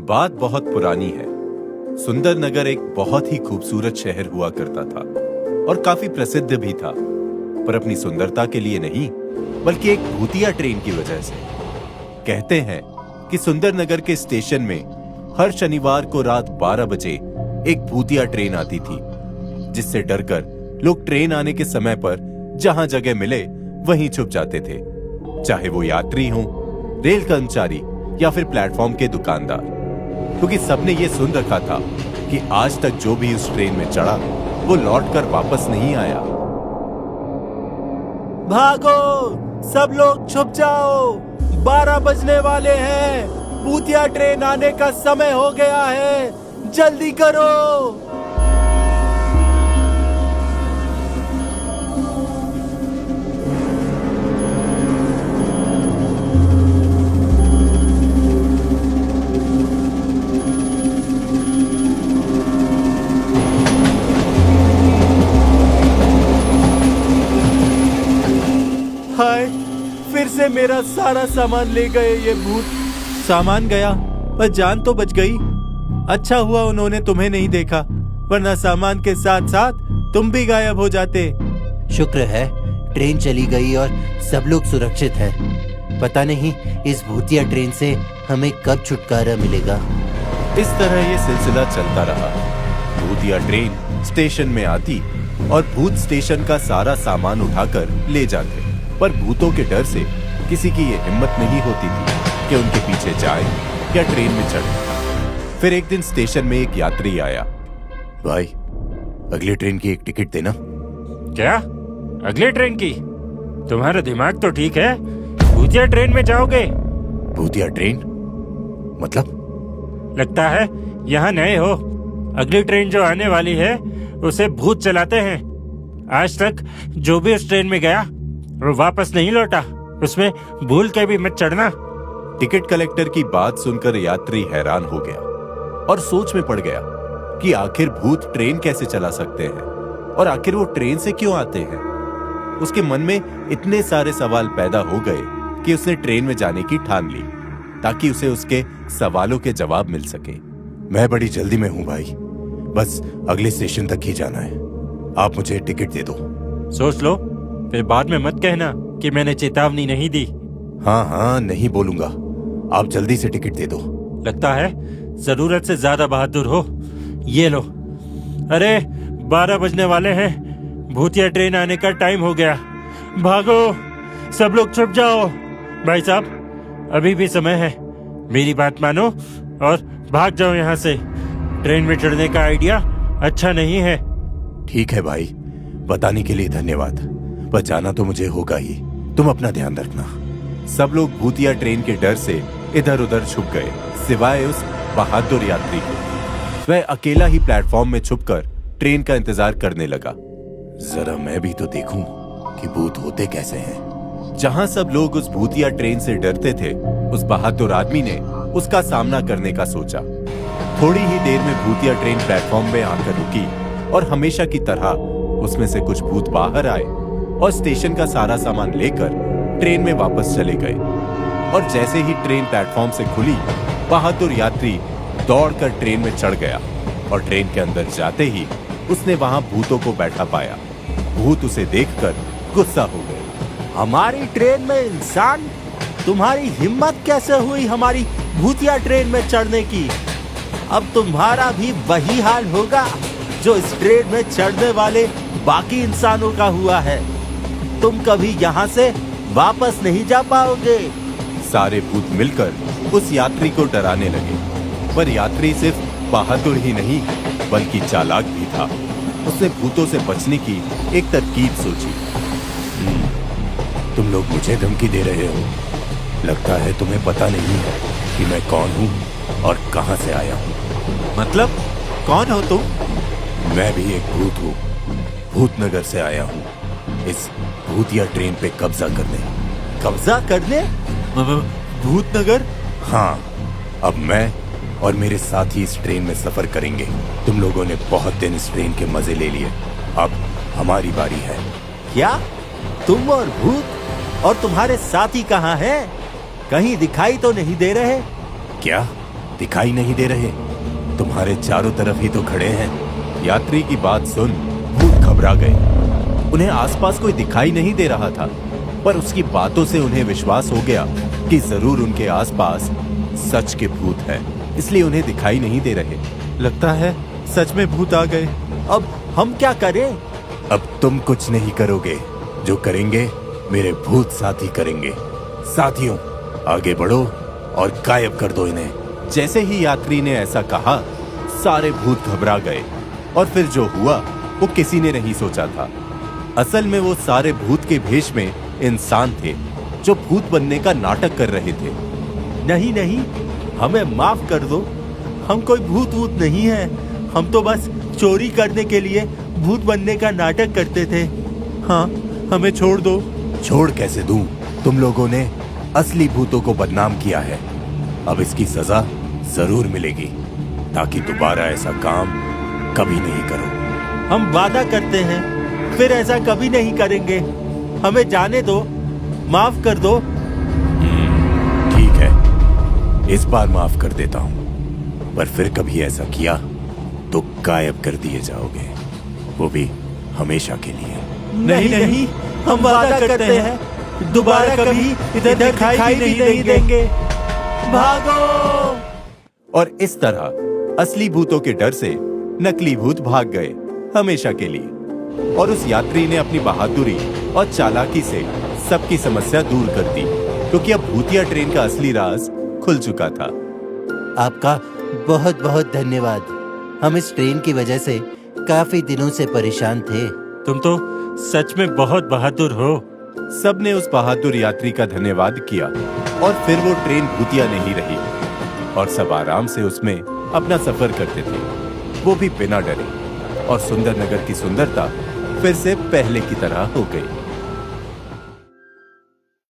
बात बहुत पुरानी है। सुंदरनगर एक बहुत ही खूबसूरत शहर हुआ करता था और काफी प्रसिद्ध भी था, पर अपनी सुंदरता के लिए नहीं, बल्कि एक भूतिया ट्रेन की वजह से। कहते हैं कि सुंदरनगर के स्टेशन में हर शनिवार को रात 12 बजे एक भूतिया ट्रेन आती थी, जिससे डरकर लोग ट्रेन आने के समय पर जहां जगह मिले वहीं छुप जाते थे, चाहे वो यात्री हो, रेल कर्मचारी या फिर प्लेटफॉर्म के दुकानदार, क्योंकि सबने ये सुन रखा था कि आज तक जो भी उस ट्रेन में चढ़ा वो लौटकर वापस नहीं आया। भागो, सब लोग छुप जाओ, 12 बजने वाले हैं, भूतिया ट्रेन आने का समय हो गया है, जल्दी करो। हाय, फिर से मेरा सारा सामान ले गए ये भूत। सामान गया पर जान तो बच गई। अच्छा हुआ उन्होंने तुम्हें नहीं देखा, वरना सामान के साथ साथ तुम भी गायब हो जाते। शुक्र है ट्रेन चली गई और सब लोग सुरक्षित हैं। पता नहीं इस भूतिया ट्रेन से हमें कब छुटकारा मिलेगा। इस तरह ये सिलसिला चलता रहा। भूतिया ट्रेन स्टेशन में आती और भूत स्टेशन का सारा सामान उठाकर ले जाते, पर भूतों के डर से किसी की ये हिम्मत नहीं होती थी कि उनके पीछे जाए या ट्रेन में चढ़े। फिर एक दिन स्टेशन में एक यात्री आया। भाई, अगली ट्रेन की एक टिकट देना। क्या? अगली ट्रेन की? तुम्हारा दिमाग तो ठीक है, भूतिया ट्रेन में जाओगे? भूतिया ट्रेन मतलब? लगता है यहाँ नए हो। अगली ट्रेन जो आने वाली है उसे भूत चलाते हैं। आज तक जो भी उस ट्रेन में गया वो वापस नहीं लौटा। उसमें भूल के भी मत चढ़ना। टिकट कलेक्टर की बात सुनकर यात्री हैरान हो गया और सोच में पड़ गया कि आखिर भूत ट्रेन कैसे चला सकते हैं और आखिर वो ट्रेन से क्यों आते हैं। उसके मन में इतने सारे सवाल पैदा हो गए कि उसने ट्रेन में जाने की ठान ली, ताकि उसे उसके सवालों के जवाब मिल सके। मैं बड़ी जल्दी में हूँ भाई, बस अगले स्टेशन तक ही जाना है। आप मुझे टिकट दे दो। सोच लो, फिर बाद में मत कहना कि मैंने चेतावनी नहीं दी। हाँ, नहीं बोलूंगा। आप जल्दी से टिकट दे दो। लगता है जरूरत से ज्यादा बहादुर हो। ये लो। अरे 12 बजने वाले हैं, भूतिया ट्रेन आने का टाइम हो गया। भागो, सब लोग छुप जाओ। भाई साहब, अभी भी समय है, मेरी बात मानो और भाग जाओ यहाँ से। ट्रेन में चढ़ने का आइडिया अच्छा नहीं है। ठीक है भाई, बताने के लिए धन्यवाद, पर जाना तो मुझे होगा ही। तुम अपना ध्यान रखना। सब लोग भूतिया ट्रेन के डर से इधर उधर छुप गए, सिवाय उस बहादुर यात्री के। वह अकेला ही प्लेटफॉर्म में छुपकर ट्रेन का इंतजार करने लगा। जरा मैं भी तो देखूं कि भूत होते कैसे हैं। जहां सब लोग उस भूतिया ट्रेन से डरते थे, उस बहादुर आदमी ने उसका सामना करने का सोचा। थोड़ी ही देर में भूतिया ट्रेन प्लेटफॉर्म में आकर रुकी और हमेशा की तरह उसमें से कुछ भूत बाहर आए और स्टेशन का सारा सामान लेकर ट्रेन में वापस चले गए। और जैसे ही ट्रेन प्लेटफॉर्म से खुली, बहादुर यात्री दौड़कर ट्रेन में चढ़ गया और ट्रेन के अंदर जाते ही उसने वहां भूतों को बैठा पाया। भूत उसे देखकर गुस्सा हो गए। हमारी ट्रेन में इंसान? तुम्हारी हिम्मत कैसे हुई हमारी भूतिया ट्रेन में चढ़ने की? अब तुम्हारा भी वही हाल होगा जो इस ट्रेन में चढ़ने वाले बाकी इंसानों का हुआ है। तुम कभी यहाँ से वापस नहीं जा पाओगे। सारे भूत मिलकर उस यात्री को डराने लगे, पर यात्री सिर्फ बहादुर ही नहीं बल्कि चालाक भी था। उसने भूतों से बचने की एक तरकीब सोची। तुम लोग मुझे धमकी दे रहे हो। लगता है तुम्हें पता नहीं है कि मैं कौन हूँ और कहाँ से आया हूँ। मतलब कौन हो तुम? मैं भी एक भूत हूँ, भूतनगर से आया हूँ, इस भूतिया ट्रेन पे कब्जा करने। कब्जा करने? भूतनगर? हाँ, अब मैं और मेरे साथी इस ट्रेन में सफर करेंगे। तुम लोगों ने बहुत दिन इस ट्रेन के मजे ले लिए, अब हमारी बारी है। क्या? तुम और भूत? और तुम्हारे साथी कहाँ हैं? कहीं दिखाई तो नहीं दे रहे। क्या? दिखाई नहीं दे रहे? तुम्हारे चारों तरफ ही तो खड़े हैं। यात्री की बात सुन भूत घबरा गए। उन्हें आसपास कोई दिखाई नहीं दे रहा था, पर उसकी बातों से उन्हें विश्वास हो गया कि जरूर उनके आसपास सच के भूत हैं, इसलिए उन्हें दिखाई नहीं दे रहे। लगता है सच में भूत आ गए। अब हम क्या करें? अब तुम कुछ नहीं करोगे, जो करेंगे मेरे भूत साथी करेंगे। साथियों, आगे बढ़ो और गायब कर दो इन्हें। जैसे ही यात्री ने ऐसा कहा, सारे भूत घबरा गए और फिर जो हुआ वो किसी ने नहीं सोचा था। असल में वो सारे भूत के भेष में इंसान थे जो भूत बनने का नाटक कर रहे थे। नहीं नहीं, हमें माफ कर दो। हम कोई भूत वूत नहीं है। हम तो बस चोरी करने के लिए भूत बनने का नाटक करते थे। हाँ, हमें छोड़ दो। छोड़ कैसे दूं? तुम लोगों ने असली भूतों को बदनाम किया है। अब इसकी सजा जरूर मिलेगी, ताकि दोबारा ऐसा काम कभी नहीं करो। हम वादा करते हैं फिर ऐसा कभी नहीं करेंगे। हमें जाने दो, माफ कर दो। ठीक है, इस बार माफ कर देता हूं, पर फिर कभी ऐसा किया तो गायब कर दिए जाओगे, वो भी हमेशा के लिए। नहीं नहीं, हम वादा करते हैं दोबारा कभी इधर दिखाई नहीं देंगे। भागो! और इस तरह असली भूतों के डर से नकली भूत भाग गए हमेशा के लिए। और उस यात्री ने अपनी बहादुरी और चालाकी से सबकी समस्या दूर कर दी, क्योंकि अब भूतिया ट्रेन का असली राज खुल चुका था। आपका बहुत बहुत धन्यवाद। हम इस ट्रेन की वजह से काफी दिनों से परेशान थे। तुम तो सच में बहुत बहादुर हो। सबने उस बहादुर यात्री का धन्यवाद किया और फिर वो ट्रेन भूतिया नहीं रही और सब आराम से उसमें अपना सफर करते थे, वो भी बिना डरे। और सुंदर नगर की सुंदरता फिर से पहले की तरह हो गई।